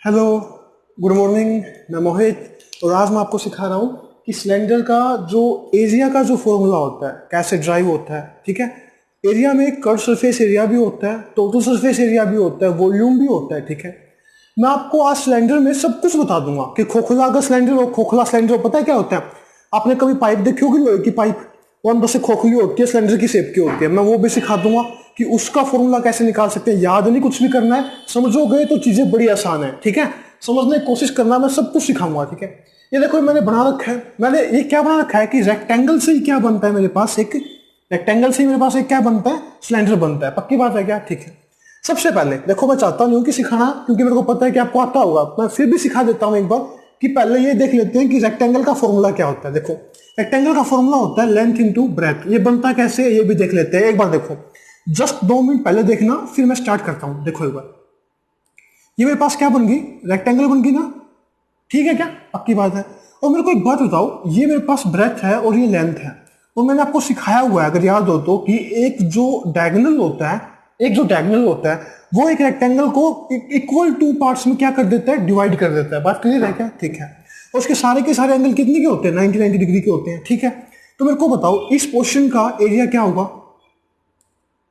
Hello, good morning. मैं मोहित और आज मैं आपको सिखा रहा हूँ कि सिलेंडर का जो एरिया का जो फॉर्मूला होता है कैसे ड्राइव होता है। ठीक है, एरिया में कर्व सरफेस एरिया भी होता है, टोटल सरफेस एरिया भी होता है, वॉल्यूम भी होता है। ठीक है, मैं आपको आज सिलेंडर में सब कुछ बता दूंगा कि खोखला अगर सिलेंडर हो, खोखला सिलेंडर हो, पता है क्या होता है? आपने कभी पाइप देखी होगी, लोहे की पाइप, वो अंदर से खोखली होती है, सिलेंडर की शेप की होती है। मैं वो भी सिखा दूंगा कि उसका फॉर्मूला कैसे निकाल सकते हैं। याद नहीं कुछ भी करना है, समझोगे तो चीजें बड़ी आसान है। ठीक है, समझने की कोशिश करना, मैं सब कुछ सिखाऊंगा। ठीक है, ये देखो मैंने बना रखा है, मैंने ये क्या बना रखा है कि रेक्टेंगल से ही क्या बनता है मेरे पास, एक रेक्टेंगल से ही मेरे पास एक क्या बनता है, सिलेंडर बनता है। पक्की बात है क्या? ठीक है, सबसे पहले देखो, मैं चाहता नहीं हूं कि सिखाना, क्योंकि मेरे को पता है कि आपको आता होगा, मैं फिर भी सिखा देता हूं एक बार कि पहले ये देख लेते हैं कि रेक्टेंगल का फॉर्मूला क्या होता है। देखो, रेक्टेंगल का फॉर्मूला होता है लेंथ इनटू ब्रेथ। ये बनता कैसे है ये भी देख लेते हैं एक बार। देखो, जस्ट 2 मिनट पहले देखना, फिर मैं स्टार्ट करता हूं। देखो एक बार, ये मेरे पास क्या बन गई, रेक्टेंगल बन गई ना। ठीक है क्या? पक्की बात है। और मेरे को एक बात बताओ, ये मेरे पास ब्रेथ है और ये लेंथ है, और मैंने आपको सिखाया हुआ है अगर याद हो तो कि एक जो डायगोनल होता है, एक जो डायगोनल होता है वो एक रेक्टेंगल को इक्वल टू पार्ट्स में क्या कर देता है, डिवाइड कर देता है। बात क्लियर है क्या? ठीक है, और उसके सारे के सारे एंगल कितने के होते हैं? 90 डिग्री के होते हैं। ठीक है, तो मेरे को बताओ इस पोर्शन का एरिया क्या होगा?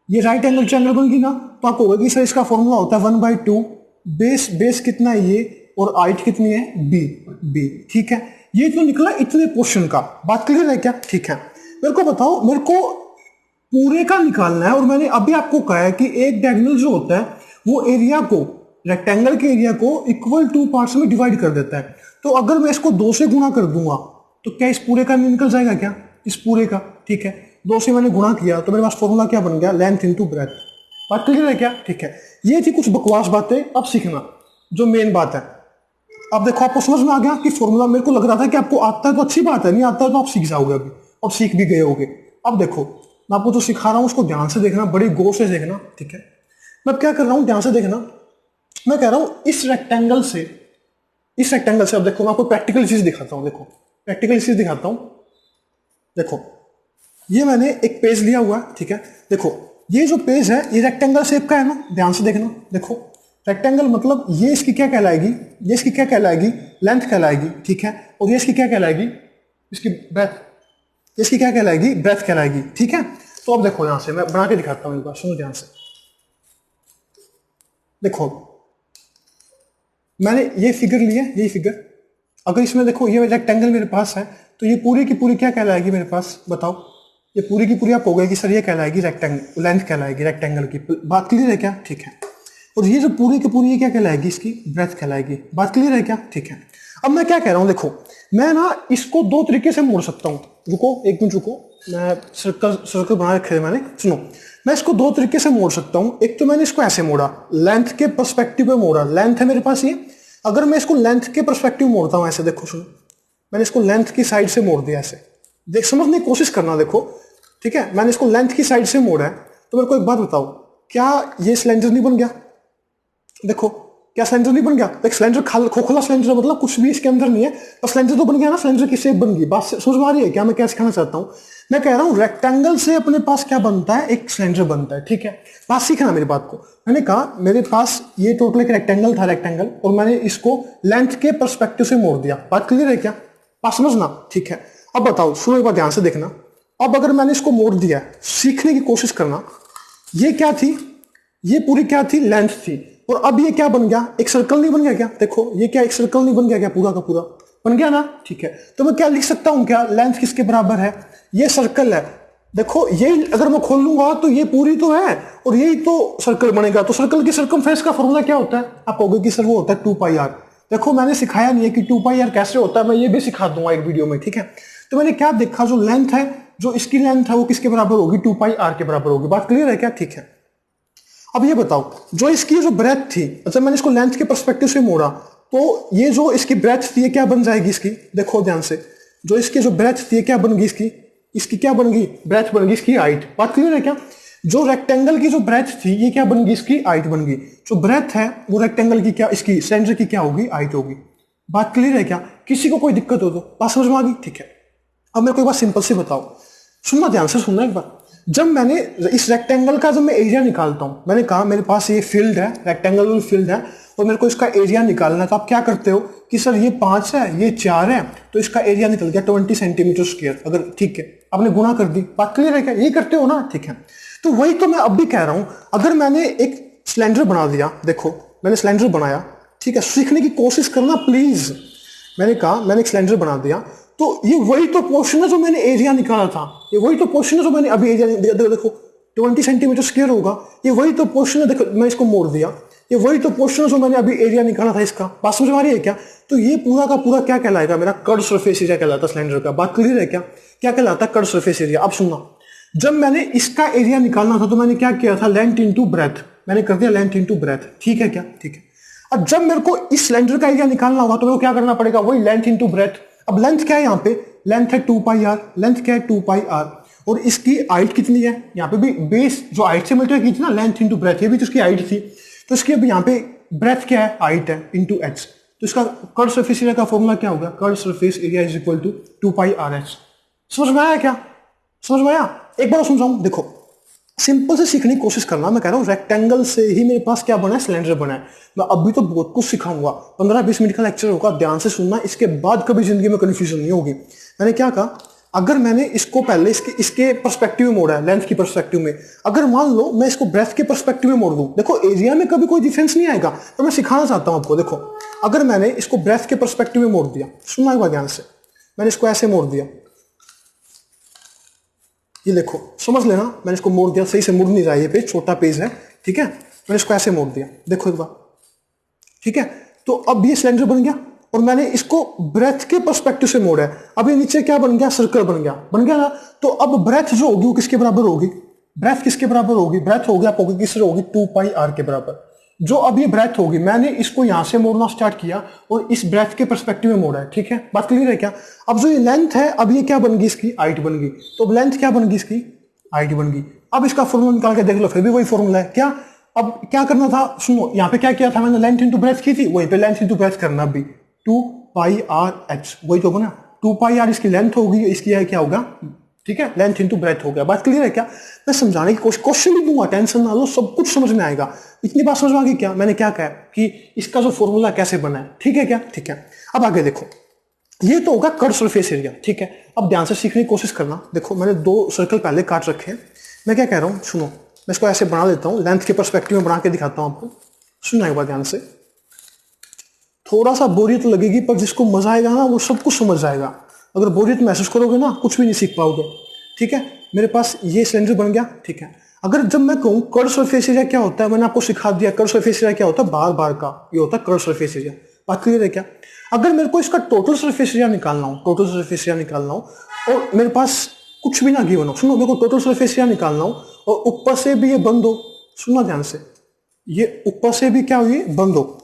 ये राइट एंगल ट्रायंगल बन गई ना, तो आपको होगा कि सर इसका फॉर्मूला होता है 1/2 बेस। बेस कितना है ये, और हाइट कितनी है? बी। बी, ठीक है, ये जो निकला इतने पोर्शन का। बात क्लियर है क्या? ठीक है, मेरे को बताओ, मेरे को पूरे का निकालना है, और मैंने अभी आपको कहा है कि एक डायगोनल जो होता है वो एरिया को, रेक्टेंगल के एरिया को इक्वल टू पार्ट्स में डिवाइड कर देता है। तो अगर मैं इसको 2 से गुणा कर दूंगा तो क्या इस पूरे का निकल जाएगा क्या? इस पूरे का। ठीक है, 2 से मैंने गुणा किया तो मेरे पास फॉर्मूला क्या बन गया? Length into breadth. बात क्लियर है क्या? ठीक है, ये थी कुछ बकवास बातें, अब सीखना जो मेन बात है। अब देखो, आपको समझ में आ गया कि फॉर्मूला, मेरे को लग रहा था कि आपको आता है तो अच्छी बात है, नहीं आता है तो आप सीख जाओगे अभी, अब सीख भी गए होगे। अब देखो, मैं आपको जो सिखा रहा हूं उसको ध्यान से देखना, बड़ी गौर से देखना। ठीक है, मैं क्या कर रहा हूं, ध्यान से देखना। मैं कह रहा हूं इस रेक्टेंगल से, इस रेक्टेंगल से, अब देखो मैं आपको प्रैक्टिकल चीज दिखाता हूं। देखो, प्रैक्टिकल चीज दिखाता हूं। देखो, ये मैंने एक पेज लिया हुआ है। ठीक है, देखो ये जो पेज है ये रेक्टेंगल शेप का है ना, ध्यान से देखना। देखो, रेक्टेंगल मतलब ये इसकी क्या कहलाएगी, ये इसकी क्या कहलाएगी? लेंथ कहलाएगी। ठीक है, और ये इसकी क्या कहलाएगी? इसकी ब्रेथ। इसकी क्या कहलाएगी? ब्रेथ कहलाएगी। ठीक है, तो अब देखो, यहां से मैं बना के दिखाता हूं एक बार, सुनो ध्यान से। देखो, मैंने ये फिगर लिया, यही फिगर, अगर इसमें देखो ये रेक्टेंगल मेरे पास है, तो ये पूरी की पूरी क्या कहलाएगी मेरे पास? बताओ, ये पूरी की पूरी आप हो गए कि सर ये कहलाएगी रेक्टेंगल, लेंथ कहलाएगी रेक्टेंगल की। बात क्लियर है क्या? ठीक है, और ये जो पूरी की पूरी ये क्या कहलाएगी? इसकी ब्रेथ कहलाएगी। बात क्लियर है क्या? ठीक है, अब मैं क्या कह रहा हूं, देखो मैं ना इसको 2 तरीके से मोड़ सकता हूं। रुको एक मिनट, रुको, मैं सर्कल सर्कल बना रखे हैं मैंने, सुनो। मैं इसको 2 तरीके से मोड़ सकता हूं। एक तो मैंने इसको ऐसे मोड़ा, लेंथ के पर्सपेक्टिव पे मोड़ा, लेंथ है मेरे पास ये। अगर मैं इसको लेंथ के पर्सपेक्टिव मोड़ता हूं ऐसे, देखो सुनो, मैंने इसको लेंथ की साइड से मोड़ दिया ऐसे, देख समझने की कोशिश करना। देखो, ठीक है, मैंने इसको लेंथ की साइड से मोड़ा है, तो मेरे को एक बात बताओ, क्या ये सिलेंडर नहीं बन गया? देखो, क्या सिलेंडर नहीं बन गया? देख, सिलेंडर खोखला सिलेंडर मतलब कुछ भी इसके अंदर नहीं है, पर सिलेंडर तो बन गया ना, सिलेंडर की शेप बन गई। बात समझ में आ रही है क्या मैं क्या सिखाना चाहता हूं? मैं कह रहा हूं रेक्टेंगल से अपने पास क्या बनता है? एक सिलेंडर बनता है। ठीक है, बात सीखना मेरी बात को। मैंने कहा मेरे पास ये टोटल एक रेक्टेंगल था, रेक्टेंगल, और मैंने इसको लेंथ के पर्सपेक्टिव से मोड़ दिया। बात क्लियर है क्या? बात समझना। ठीक है, अब बताओ, सुनो एक बार ध्यान से देखना। अब अगर मैंने इसको मोड़ दिया, सीखने की कोशिश करना, ये क्या थी? ये पूरी क्या थी? लेंथ थी। और अब ये क्या बन गया? एक सर्कल नहीं बन गया क्या? देखो, ये क्या एक सर्कल नहीं बन गया क्या? पूरा का पूरा बन गया ना। ठीक है, तो मैं क्या लिख सकता हूं, क्या लेंथ किसके बराबर है? ये सर्कल है। देखो, ये अगर मैं खोल लूंगा तो ये पूरी तो है, और यही तो सर्कल बनेगा। तो सर्कल की सर्कमफ्रेंस का फॉर्मूला क्या होता है? आप कहोगे कि सर वो होता है 2πr। देखो, मैंने सिखाया नहीं है कि 2πr कैसे होता है, मैं ये भी सिखा दूंगा एक वीडियो में। ठीक है, तो मैंने क्या देखा, जो लेंथ है, जो इसकी लेंथ है वो किसके बराबर होगी? 2πr के बराबर होगी। बात क्लियर है क्या? ठीक है, अब ये बताओ, जो इसकी जो ब्रेथ थी, अच्छा मैंने इसको लेंथ के पर्सपेक्टिव से मोड़ा, तो ये जो इसकी ब्रेथ थी ये क्या बन जाएगी इसकी? देखो ध्यान से, जो इसकी जो ब्रेथ थी ये क्या बन गई इसकी? इसकी क्या बन गई? ब्रेथ बन गई इसकी हाइट। बात क्लियर है क्या? जो रेक्टेंगल की जो ब्रेथ थी ये क्या बन गई? इसकी हाइट बन गई। जो ब्रेथ है वो रेक्टेंगल की क्या, इसकी सिलेंडर की क्या होगी? हाइट होगी। बात क्लियर है क्या? किसी को कोई दिक्कत हो तो बात समझ में आ गई? ठीक है, अब मेरे को एक बात सिंपल से बताओ, सुनना ध्यान से, सुनना एक बार। जब मैंने इस रेक्टेंगल का जब मैं एरिया निकालता हूं, मैंने कहा मेरे पास ये फील्ड है, रेक्टेंगल फील्ड है, और मेरे को इसका एरिया निकालना है, तो आप क्या करते हो कि सर ये 5 है, ये 4 है, तो इसका एरिया निकल गया 20 सेंटीमीटर स्क्वायर। अगर ठीक है, आपने गुणा कर दी, बात क्लियर है क्या? ये करते हो ना, ठीक है। तो वही तो मैं अब भी कह रहा हूं, अगर मैंने एक सिलेंडर बना दिया, देखो मैंने सिलेंडर बनाया, ठीक है, सीखने की कोशिश करना प्लीज। मैंने कहा मैंने एक सिलेंडर बना दिया, तो ये वही तो पोर्शन है जो मैंने एरिया निकाला था, ये वही तो पोर्शन है जो मैंने अभी एरिया देखो 20 सेंटीमीटर स्क्वायर होगा, ये वही तो पोर्शन है। देखो मैं इसको मोड़ दिया, ये वही तो पोर्शन है जो मैंने अभी एरिया निकाला था इसका। बात समझ में आ रही है क्या? तो ये पूरा का पूरा क्या कहलाएगा? मेरा कर्व सरफेस एरिया कहलाता है सिलेंडर का। बात क्लियर है क्या? क्या कहलाता है? Curve surface area. अब सुनना, जब मैंने इसका एरिया निकालना था तो मैंने क्या किया था? लेंथ इंटू ब्रेथ, मैंने कर दिया लेंथ इंटू ब्रेथ, ठीक है क्या? ठीक है। अब जब मेरे को इस सिलेंडर का एरिया निकालना होगा तो मेरे को क्या करना पड़ेगा? वही लेंथ इंटू ब्रेथ। अब लेंथ क्या है यहाँ पे? लेंथ है 2 पाई आर, लेंथ क्या है? 2 पाई आर। और इसकी हाइट कितनी है? यहाँ पे भी बेस जो हाइट से मल्टीप्लाई की थी ना, लेंथ इंटू ब्रेथ, ये भी तो इसकी हाइट थी, तो इसकी अब यहाँ पे ब्रेथ क्या है? हाइट है इंटू एच। तो इसका कर्व सरफेस एरिया का फॉर्मूला क्या होगा? Curve surface area is equal to 2 pi R H. समझ में आया क्या? समझ में आया? एक बार समझाऊं, देखो सिंपल से सीखने की कोशिश करना। मैं कह रहा हूँ रेक्टेंगल से ही मेरे पास क्या बना है? सिलेंडर बना है। मैं अभी तो बहुत कुछ सिखाऊंगा, 15-20 मिनट का लेक्चर होगा, ध्यान से सुनना, इसके बाद कभी जिंदगी में कंफ्यूजन नहीं होगी। मैंने क्या कहा? अगर मैंने इसको पहले इसके पर्सपेक्टिव में मोड़ा है, लेंथ की पर्सपेक्टिव में, अगर मान लो मैं इसको ब्रेथ के पर्सपेक्टिव में मोड़ दूं, देखो एरिया में कभी कोई डिफरेंस नहीं आएगा, तो मैं सिखाना चाहता हूं आपको। देखो अगर मैंने इसको ब्रेथ के पर्सपेक्टिव में मोड़ दिया, सुनना एक बार ध्यान से, मैंने इसको ऐसे मोड़ दिया, ये देखो समझ लेना, मैंने इसको मोड़ दिया, सही से मुड़ नहीं रहा, ये पेज छोटा पेज है, ठीक है, मैंने इसको ऐसे मोड़ दिया, देखो एक बार, ठीक है। तो अब ये सिलेंडर बन गया और मैंने इसको ब्रेथ के पर्सपेक्टिव से मोड़ा है। अब ये नीचे क्या बन गया? सर्कल बन गया ना। तो अब ब्रेथ जो होगी वो किसके बराबर होगी? ब्रेथ किसके बराबर होगी? ब्रेथ होगी आप होगी किससे होगी? 2 पाई आर के बराबर। जो अब ये ब्रेथ होगी, मैंने इसको यहां से मोड़ना स्टार्ट किया और इस ब्रेथ के पर्सपेक्टिव में मोड़ा है, ठीक है, बात क्लियर है क्या? अब जो ये लेंथ है, अब ये क्या बन गई? इसकी हाइट बन गई। तो अब लेंथ क्या बन गई? इसकी हाइट बन गई। अब इसका फॉर्मूला निकाल के देख लो, फिर भी वही फॉर्मूला है क्या? अब क्या करना था? सुनो, यहाँ पे क्या किया था मैंने? लेंथ इंटू ब्रेथ की थी, वहीं पे लेंथ इंटू ब्रेथ करना अभी, 2 पाई आर एच, वही तो बना। 2 पाई आर इसकी लेंथ होगी, इसकी है क्या होगा? ठीक है, लेंथ इंटू ब्रेथ हो गया। बात क्लियर है क्या? मैं समझाने की कोशिश, क्वेश्चन भी दूंगा, टेंशन ना लो, सब कुछ समझ में आएगा। इतनी बात समझ में आ गई क्या? मैंने क्या कहा कि इसका जो फॉर्मूला कैसे बना है, ठीक है क्या? ठीक है। अब आगे देखो, ये तो होगा कर्व सरफेस एरिया, ठीक है। अब ध्यान से सीखने की कोशिश करना। देखो मैंने 2 सर्कल पहले काट रखे हैं। मैं क्या कह रहा हूं, सुनो, मैं इसको ऐसे बना लेता हूं, लेंथ के पर्सपेक्टिव में बना के दिखाता हूं आपको। सुनना एक बार ध्यान से, थोड़ा सा बोरियत लगेगी, पर जिसको मजा आएगा ना वो सब कुछ समझ जाएगा। अगर बोरियत महसूस करोगे ना, कुछ भी नहीं सीख पाओगे, ठीक है। मेरे पास ये सिलेंडर बन गया, ठीक है। अगर जब मैं कहूँ कर्व सरफेस एरिया क्या होता है, मैंने आपको सिखा दिया कर्व सरफेस एरिया क्या होता है, बार बार का, ये होता है कर्व सरफेस एरिया। बात क्लियर है क्या? अगर मेरे को इसका टोटल सरफेस एरिया निकालना हो, टोटल सरफेस एरिया निकालना हो, और मेरे पास कुछ भी ना गिवन हो, सुनो, मेरे को टोटल सरफेस एरिया निकालना हो और ऊपर से भी ये बंद हो, सुनना ध्यान से, ये ऊपर से भी क्या हो, ये बंद हो,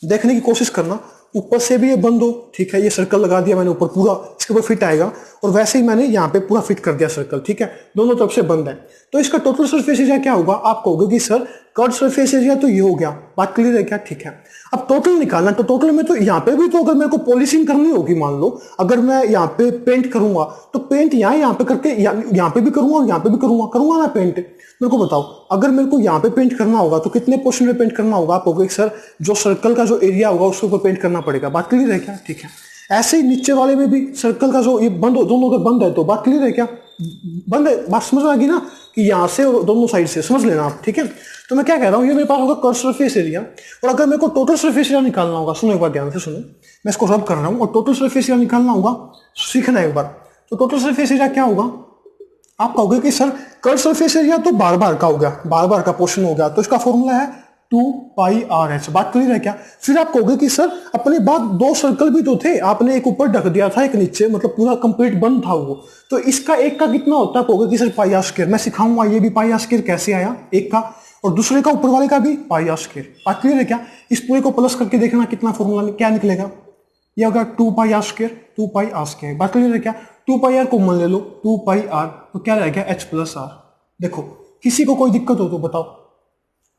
देखने की कोशिश करना, ऊपर से भी ये बंद हो, ठीक है। ये सर्कल लगा दिया मैंने ऊपर, पूरा इसके ऊपर फिट आएगा, और वैसे ही मैंने यहाँ पे पूरा फिट कर दिया सर्कल, ठीक है, दोनों तरफ से बंद है। तो इसका टोटल सरफेस एरिया क्या होगा? आप कहोगे कि सर कर्व सरफेस एरिया तो ये हो गया, बात क्लियर है क्या? ठीक है। अब टोटल निकालना, तो टोटल में तो यहाँ पे भी, तो अगर मेरे को पॉलिशिंग करनी होगी, मान लो अगर मैं यहाँ पे पेंट करूंगा, तो पेंट यहाँ पे करके यहाँ पे भी करूंगा और यहाँ पे भी करूंगा ना पेंट। मेरे को बताओ, अगर मेरे को यहाँ पे पेंट करना होगा तो कितने पोर्शन में पेंट करना होगा? आप कहोगे सर जो सर्कल का जो एरिया होगा उसके ऊपर पेंट करना पड़ेगा, बात क्लियर है क्या? ठीक है। ऐसे ही नीचे वाले में भी सर्कल का जो ये बंद हो, दोनों अगर बंद है तो बात क्लियर है क्या? बंद है, बात समझ में आ गई ना, कि यहाँ से और दोनों साइड से, समझ लेना आप, ठीक है। तो मैं क्या कह रहा हूँ, ये मेरे पास होगा कर्व सरफेस एरिया, और अगर मेरे को टोटल सरफेस एरिया निकालना होगा, सुनो एक बार ध्यान से सुनो, मैं इसको रब कर रहा हूँ, और टोटल सरफेस एरिया निकालना होगा, सीखना एक बार। तो टोटल सरफेस एरिया क्या होगा? आप कहोगे कि सर कर्व सरफेस एरिया तो बार बार का हो गया, बार बार का पोर्शन हो गया, तो इसका फॉर्मूला है 2 पाई आर एच, बात क्लियर है क्या? फिर आप कहोगे कि सर अपने बाद 2 सर्कल भी तो थे, आपने एक ऊपर ढक दिया था, एक नीचे, मतलब पूरा कंप्लीट बंद था वो, तो इसका एक का कितना होता है? कहोगे कि सर पाई आर स्क्वायर। मैं सिखाऊंगा ये भी पाई आर स्क्वायर कैसे आया, एक का, और दूसरे का ऊपर वाले का भी पाई आर स्क्वायर, बात क्लियर है क्या? इस पूरे को प्लस करके देखना कितना फॉर्मूला क्या निकलेगा, ये होगा 2 pi R square, 2 pi R square, बात क्लियर है क्या? 2 पाई आर कॉमन ले लो, 2 पाई आर, तो क्या रहेगा? H plus R. देखो किसी को कोई दिक्कत हो तो बताओ,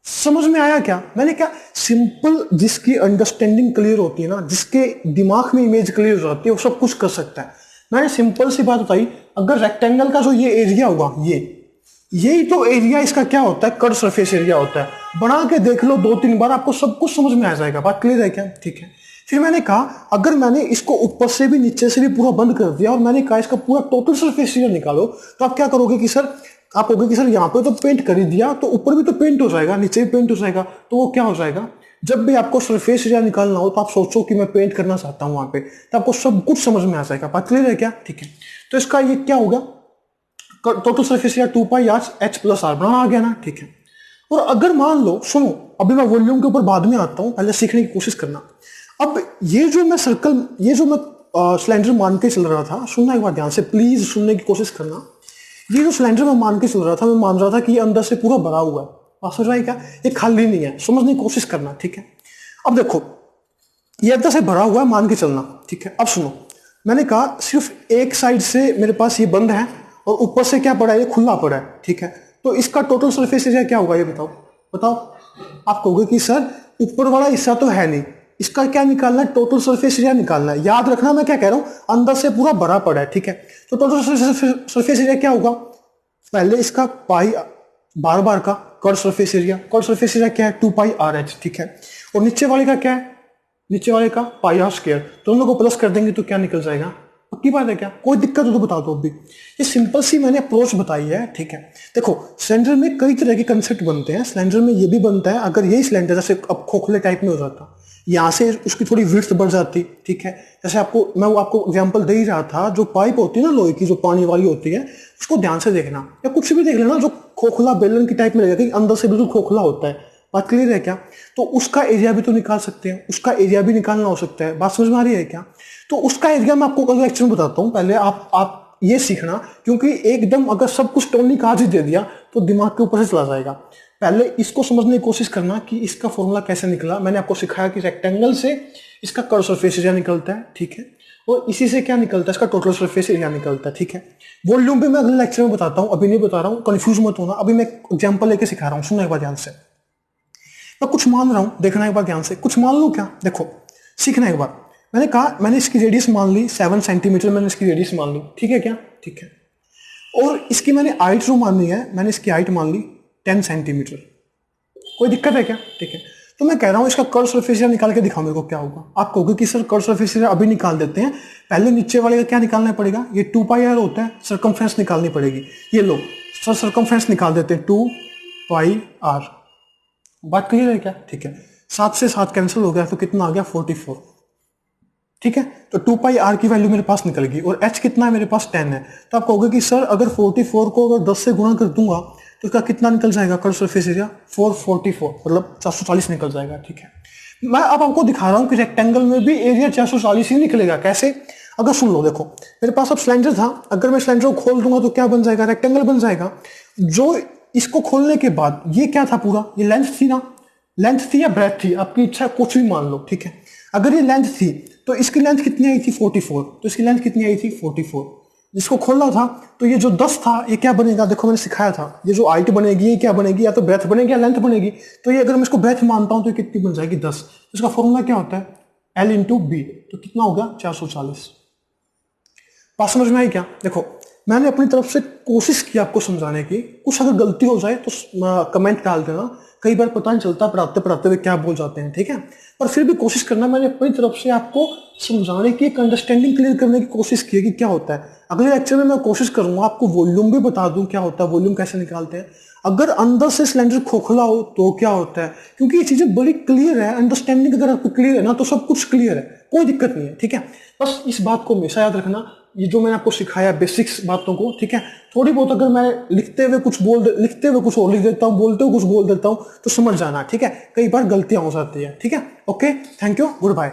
समझ में आया क्या? मैंने क्या सिंपल, जिसकी अंडरस्टैंडिंग क्लियर होती है ना, जिसके दिमाग में इमेज क्लियर हो जाती है, वो सब कुछ कर सकता है। मैंने सिंपल सी बात बताई, अगर रेक्टेंगल का जो ये एरिया होगा, ये यही तो एरिया इसका क्या होता है, कर्व सरफेस एरिया होता है। बना के देख लो 2-3 बार, आपको सब कुछ समझ में आ जाएगा। बात क्लियर है क्या? ठीक है। फिर मैंने कहा अगर मैंने इसको ऊपर से भी नीचे से भी पूरा बंद कर दिया और मैंने कहा इसका पूरा टोटल सरफेस एरिया निकालो, तो आप क्या करोगे कि सर, आप कहोगे कि सर यहाँ पे तो पेंट कर ही दिया, तो ऊपर भी तो पेंट हो जाएगा, नीचे भी पेंट हो जाएगा। तो वो क्या हो जाएगा, जब भी आपको सरफेस एरिया निकालना हो तो आप सोचो कि मैं पेंट करना चाहता हूं वहां पे, तो आपको सब कुछ समझ में आ जाएगा। बात क्लियर है क्या? ठीक है। तो इसका ये क्या होगा, total surface area 2 pi R H plus R बना आ गया ना। ठीक है। और अगर मान लो, सुनो, अभी मैं वॉल्यूम के ऊपर बाद में आता हूं, पहले सीखने की कोशिश करना। अब ये जो मैं सर्कल, ये जो मैं सिलेंडर मान के चल रहा था, सुनना एक बार ध्यान से, प्लीज सुनने की कोशिश करना। ये जो सिलेंडर मैं मान के चल रहा था, मैं मान रहा था कि ये अंदर से पूरा भरा हुआ है। बात समझ रहा है क्या? ये खाली नहीं है, समझने की कोशिश करना। ठीक है। अब देखो, ये अंदर से भरा हुआ है मान के चलना। ठीक है। अब सुनो, मैंने कहा सिर्फ एक साइड से मेरे पास ये बंद है और ऊपर से क्या पड़ा है, ये खुला पड़ा है। ठीक है। तो इसका टोटल सरफेस एरिया क्या होगा, ये बताओ। बताओ। आप कहोगे कि सर ऊपर वाला हिस्सा तो है नहीं, इसका क्या निकालना है, टोटल सरफेस एरिया निकालना है। याद रखना मैं क्या कह रहा हूं, अंदर से पूरा भरा पड़ा है। ठीक है। तो टोटल सरफेस एरिया क्या होगा, पहले इसका पाई बार बार का curve surface area, curve surface area क्या है, 2 पाई आर एच। ठीक है। और नीचे वाले का क्या है, नीचे वाले का पाई आर स्क्वायर। दोनों को प्लस कर देंगे तो क्या निकल जाएगा, पक्की बात है क्या? कोई दिक्कत हो तो बता दो। अभी ये सिंपल सी मैंने अप्रोच बताई है। ठीक है। देखो, सिलेंडर में कई तरह के कंसेप्ट बनते हैं। सिलेंडर में ये भी बनता है, अगर यही सिलेंडर जैसे अब खोखले टाइप में हो जाता, यहाँ से उसकी थोड़ी विड्थ बढ़ जाती। ठीक है। जैसे मैं वो आपको एग्जांपल दे ही रहा था, जो पाइप होती है ना लोहे की, जो पानी वाली होती है, उसको ध्यान से देखना, या कुछ भी देख लेना जो खोखला बेलन की टाइप में लगेगा कि अंदर से बिल्कुल खोखला होता है। बात क्लियर है क्या? तो उसका एरिया भी तो निकाल सकते हैं, उसका एरिया भी निकालना हो सकता है। बात समझ में आ रही है क्या? तो उसका एरिया मैं आपको अगले लेक्चर में बताता हूं, पहले आप ये सीखना, क्योंकि एकदम अगर सब कुछ टोनिक आज ही दे दिया तो दिमाग के ऊपर से चला जाएगा। पहले इसको समझने की कोशिश करना कि इसका फॉर्मूला कैसे निकला। मैंने आपको सिखाया कि रेक्टेंगल से इसका कर्व सरफेस एरिया निकलता है। ठीक है। और इसी से क्या निकलता है, इसका टोटल सरफेस एरिया निकलता है। ठीक है। वॉल्यूम भी मैं अगले लेक्चर में बताता हूं, अभी नहीं बता रहा हूं, कंफ्यूज मत होना। अभी मैं एग्जांपल लेके सिखा रहा हूं, सुनना एक बार ध्यान से। मैं कुछ मान रहा हूं, देखना एक बार ध्यान से, कुछ मान लो क्या, देखो सीखना एक बार। मैंने कहा मैंने इसकी रेडियस मान ली 7 सेंटीमीटर, मैंने इसकी रेडियस मान ली। ठीक है क्या? ठीक है। और इसकी मैंने हाइट जो माननी है, मैंने इसकी हाइट मान ली 10 सेंटीमीटर। कोई दिक्कत है क्या? ठीक है। तो मैं कह रहा हूं इसका कर्व सरफेस एरिया निकाल के दिखाओ मेरे को, क्या होगा। आप कहोगे कि सर कर्व सरफेस एरिया अभी निकाल देते हैं, पहले नीचे वाले का क्या निकालना पड़ेगा, ये 2 पाई आर होता है, सर्कमफ्रेंस निकालनी पड़ेगी। ये लो सर, सर्कमफ्रेंस निकाल देते हैं 2 पाई आर। बात क्लियर है क्या? ठीक है। 7 से 7 कैंसिल हो गया तो कितना आ गया, 44। ठीक है। तो 2 पाई आर की वैल्यू मेरे पास निकल गई, और एच कितना है मेरे पास, 10 है। तो आप कहोगे कि सर अगर 44 को अगर 10 से गुणा कर दूंगा तो इसका कितना निकल जाएगा, कर्व सरफेस एरिया 444, मतलब 440 निकल जाएगा। ठीक है। मैं अब आपको दिखा रहा हूं कि रेक्टेंगल में भी एरिया 440 ही निकलेगा। कैसे? अगर सुन लो, देखो मेरे पास अब सिलेंडर था, अगर मैं सिलेंडर को खोल दूंगा तो क्या बन जाएगा, रेक्टेंगल बन जाएगा। जो इसको खोलने के बाद ये क्या था, पूरा ये लेंथ थी ना, लेंथ थी या ब्रेथ थी, आपकी इच्छा, कुछ भी मान लो। ठीक है। अगर ये लेंथ थी तो इसकी लेंथ कितनी आई थी, 44। तो इसकी लेंथ कितनी आई थी, 44। जिसको खोलना था तो ये जो 10 था ये क्या बनेगा, देखो मैंने सिखाया था, ये जो हाइट बनेगी ये क्या बनेगी, या तो ब्रेथ बनेगी या लेंथ बनेगी। तो ये अगर मैं इसको ब्रेथ मानता हूं तो ये कितनी बन जाएगी, 10। तो इसका फॉर्मूला क्या होता है, L इंटू बी। तो कितना हो गया, 440। बात समझ में आई क्या? देखो मैंने अपनी तरफ से कोशिश की आपको समझाने की, कुछ अगर गलती हो जाए तो कमेंट डाल देना, कई बार पता नहीं चलता पढ़ाते पढ़ाते हुए क्या बोल जाते हैं। ठीक है। पर फिर भी कोशिश करना, मैंने अपनी तरफ से आपको समझाने की, एक अंडरस्टैंडिंग क्लियर करने की कोशिश की कि क्या होता है। अगले लेक्चर में मैं कोशिश करूंगा आपको वॉल्यूम भी बता दूं क्या होता है, वॉल्यूम कैसे निकालते हैं, अगर अंदर से सिलेंडर खोखला हो तो क्या होता है, क्योंकि ये चीजें बड़ी क्लियर है। अंडरस्टैंडिंग अगर आपको क्लियर है ना तो सब कुछ क्लियर है, कोई दिक्कत नहीं है। ठीक है। बस इस बात को हमेशा याद रखना, ये जो मैंने आपको सिखाया बेसिक्स बातों को। ठीक है। थोड़ी बहुत अगर मैं लिखते हुए कुछ और लिख देता हूँ, बोलते हुए कुछ बोल देता हूँ तो समझ जाना। ठीक है। कई बार गलतियां हो जाती है। ठीक है। Okay, thank you, good bye.